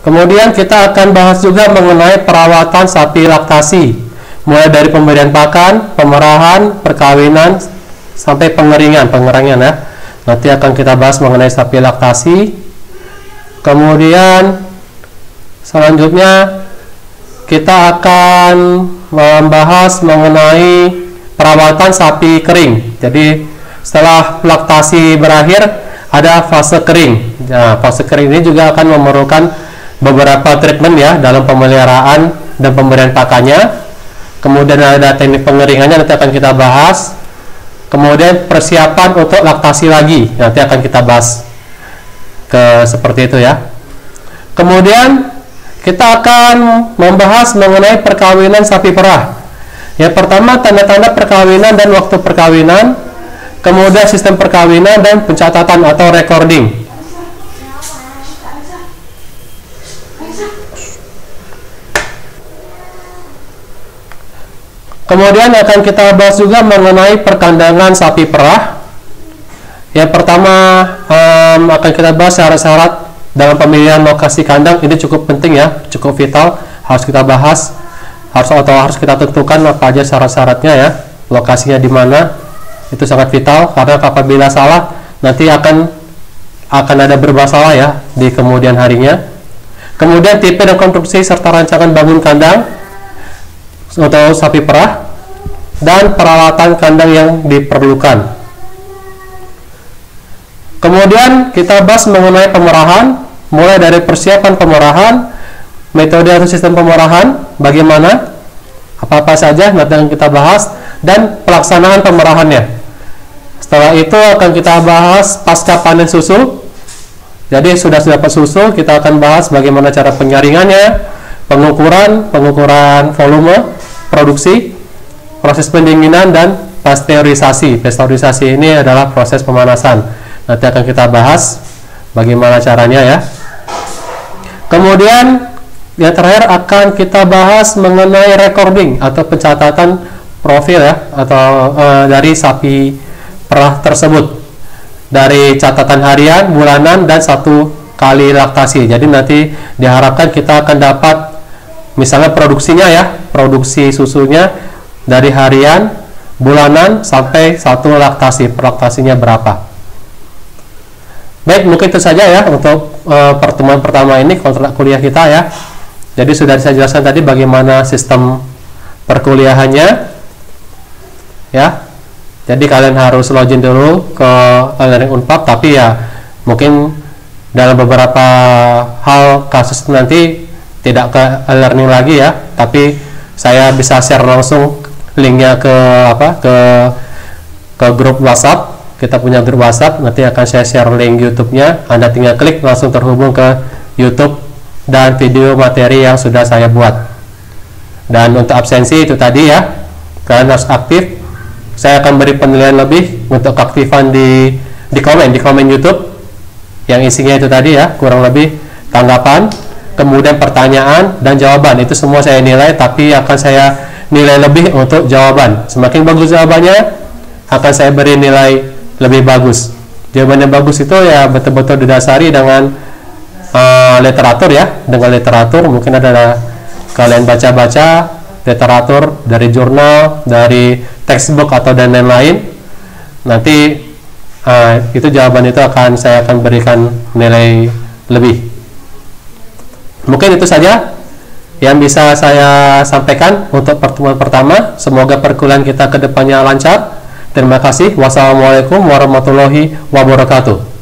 Kemudian kita akan bahas juga mengenai perawatan sapi laktasi, mulai dari pemberian pakan, pemerahan, perkawinan, sampai pengeringan ya. Nanti akan kita bahas mengenai sapi laktasi. Kemudian selanjutnya kita akan membahas mengenai perawatan sapi kering. Jadi setelah laktasi berakhir ada fase kering. Nah, fase kering ini juga akan memerlukan beberapa treatment ya dalam pemeliharaan dan pemberian pakannya. Kemudian ada teknik pengeringannya, nanti akan kita bahas. Kemudian persiapan untuk laktasi lagi, nanti akan kita bahas seperti itu ya. Kemudian kita akan membahas mengenai perkawinan sapi perah. Yang pertama, tanda-tanda perkawinan dan waktu perkawinan. Kemudian sistem perkawinan dan pencatatan atau recording. Kemudian akan kita bahas juga mengenai perkandangan sapi perah. Yang pertama akan kita bahas syarat-syarat dalam pemilihan lokasi kandang. Ini cukup penting ya, cukup vital, harus kita bahas, harus kita tentukan apa aja syarat-syaratnya ya, lokasinya di mana. Itu sangat vital karena apabila salah nanti akan ada bermasalah ya di kemudian harinya. Kemudian tipe dan konstruksi serta rancangan bangun kandang untuk sapi perah dan peralatan kandang yang diperlukan. Kemudian kita bahas mengenai pemerahan, mulai dari persiapan pemerahan, metode atau sistem pemerahan, bagaimana, apa-apa saja nanti akan kita bahas, dan pelaksanaan pemerahannya. Setelah itu akan kita bahas pasca panen susu. Jadi sudah dapat susu, kita akan bahas bagaimana cara penyaringannya, pengukuran volume produksi, proses pendinginan, dan pasteurisasi. Pasteurisasi ini adalah proses pemanasan. Nanti akan kita bahas bagaimana caranya ya. Kemudian yang terakhir akan kita bahas mengenai recording atau pencatatan profil ya, atau dari sapi perah tersebut, dari catatan harian, bulanan, dan 1 kali laktasi. Jadi nanti diharapkan kita akan dapat misalnya produksinya ya, produksi susunya dari harian, bulanan, sampai 1 laktasi, laktasinya berapa. Baik, mungkin itu saja ya untuk pertemuan pertama ini kontrak kuliah kita ya. Jadi sudah saya jelaskan tadi bagaimana sistem perkuliahannya ya. Jadi kalian harus login dulu ke e-learning Unpad, tapi ya mungkin dalam beberapa hal kasus nanti tidak ke e-learning lagi ya, tapi saya bisa share langsung linknya ke grup WhatsApp. Kita punya grup WhatsApp, nanti akan saya share link YouTube-nya. Anda tinggal klik langsung terhubung ke YouTube dan video materi yang sudah saya buat. Dan untuk absensi itu tadi ya, kalian harus aktif. Saya akan beri penilaian lebih untuk keaktifan di komen YouTube yang isinya itu tadi ya, kurang lebih tanggapan, kemudian pertanyaan dan jawaban. Itu semua saya nilai, tapi akan saya nilai lebih untuk jawaban. Semakin bagus jawabannya, akan saya beri nilai lebih bagus. Jawaban yang bagus itu ya betul-betul didasari dengan literatur ya, dengan literatur. Mungkin ada kalian baca-baca literatur dari jurnal, dari textbook atau dan lain-lain. Nanti itu jawaban itu saya akan berikan nilai lebih. Mungkin itu saja yang bisa saya sampaikan untuk pertemuan pertama. Semoga perkuliahan kita ke depannya lancar. Terima kasih. Wassalamualaikum warahmatullahi wabarakatuh.